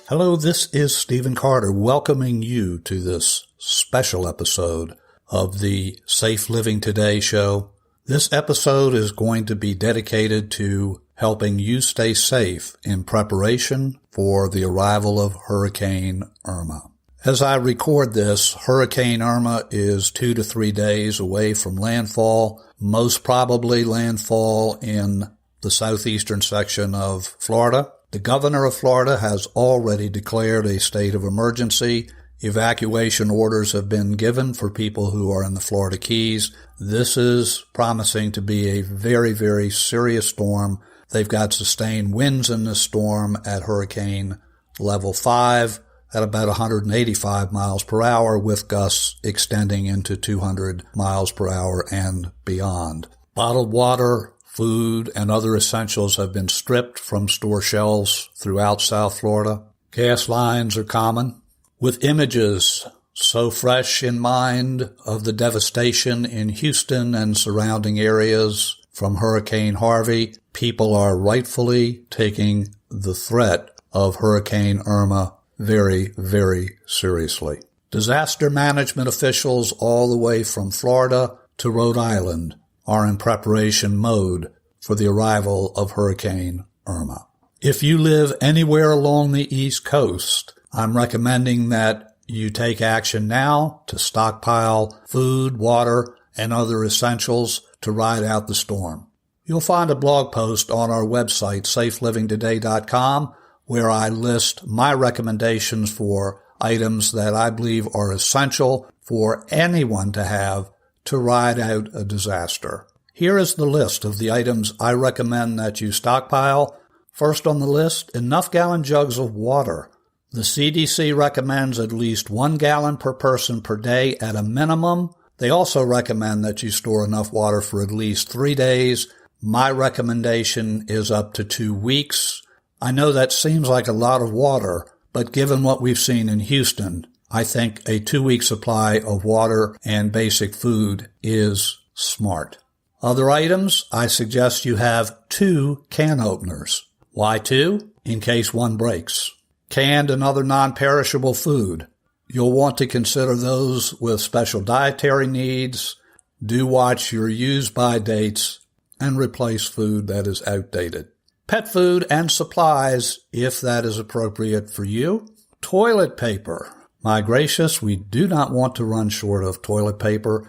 Hello, this is Stephen Carter welcoming you to this special episode of the Safe Living Today show. This episode is going to be dedicated to helping you stay safe in preparation for the arrival of Hurricane Irma. As I record this, Hurricane Irma is 2 to 3 days away from landfall, most probably landfall in the southeastern section of Florida. The governor of Florida has already declared a state of emergency. Evacuation orders have been given for people who are in the Florida Keys. This is promising to be a very, very serious storm. They've got sustained winds in this storm at hurricane level 5 at about 185 miles per hour, with gusts extending into 200 miles per hour and beyond. Bottled water, food, and other essentials have been stripped from store shelves throughout South Florida. Gas lines are common. With images so fresh in mind of the devastation in Houston and surrounding areas from Hurricane Harvey, people are rightfully taking the threat of Hurricane Irma very, very seriously. Disaster management officials all the way from Florida to Rhode Island are in preparation mode for the arrival of Hurricane Irma. If you live anywhere along the East Coast, I'm recommending that you take action now to stockpile food, water, and other essentials to ride out the storm. You'll find a blog post on our website, safelivingtoday.com, where I list my recommendations for items that I believe are essential for anyone to have to ride out a disaster. Here is the list of the items I recommend that you stockpile. First on the list, enough gallon jugs of water. The CDC recommends at least 1 gallon per person per day at a minimum. They also recommend that you store enough water for at least 3 days. My recommendation is up to 2 weeks. I know that seems like a lot of water, but given what we've seen in Houston, I think a 2-week supply of water and basic food is smart. Other items, I suggest you have 2 can openers. Why 2? In case one breaks. Canned and other non-perishable food. You'll want to consider those with special dietary needs. Do watch your use-by dates and replace food that is outdated. Pet food and supplies, if that is appropriate for you. Toilet paper. My gracious, we do not want to run short of toilet paper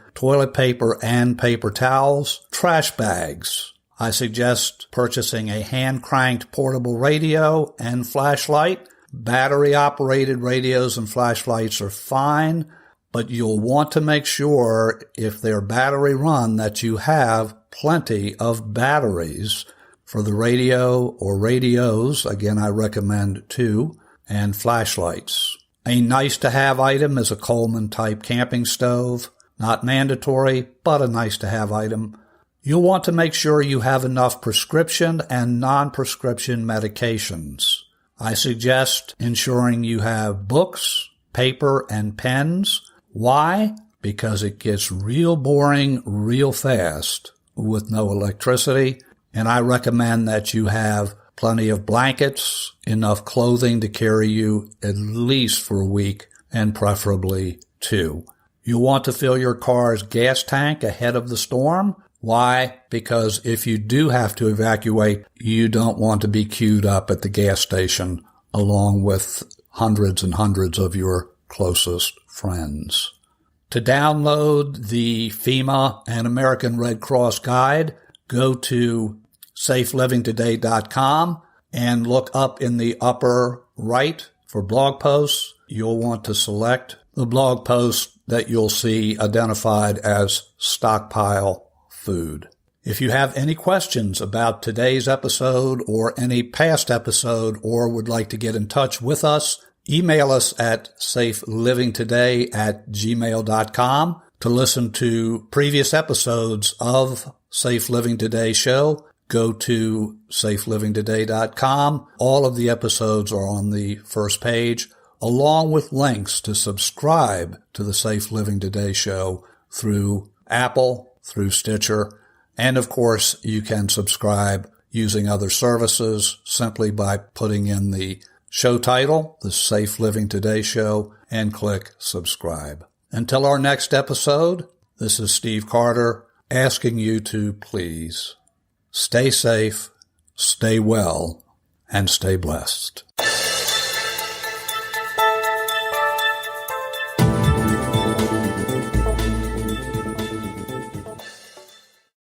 and paper towels. Trash bags. I suggest purchasing a hand-cranked portable radio and flashlight. Battery-operated radios and flashlights are fine, but you'll want to make sure, if they're battery-run, that you have plenty of batteries for the radio or radios. Again, I recommend 2, and flashlights. A nice-to-have item is a Coleman-type camping stove. Not mandatory, but a nice-to-have item. You'll want to make sure you have enough prescription and non-prescription medications. I suggest ensuring you have books, paper, and pens. Why? Because it gets real boring real fast with no electricity, and I recommend that you have plenty of blankets, enough clothing to carry you at least for a week, and preferably 2. You'll want to fill your car's gas tank ahead of the storm. Why? Because if you do have to evacuate, you don't want to be queued up at the gas station along with hundreds and hundreds of your closest friends. To download the FEMA and American Red Cross guide, go to safelivingtoday.com and look up in the upper right for blog posts. You'll want to select the blog post that you'll see identified as stockpile food. If you have any questions about today's episode or any past episode, or would like to get in touch with us, email us at safelivingtoday@gmail.com. To listen to previous episodes of Safe Living Today show, go to safelivingtoday.com. All of the episodes are on the first page, along with links to subscribe to the Safe Living Today show through Apple, through Stitcher, and of course you can subscribe using other services simply by putting in the show title, The Safe Living Today Show, and click subscribe. Until our next episode, this is Steve Carter asking you to please stay safe, stay well, and stay blessed.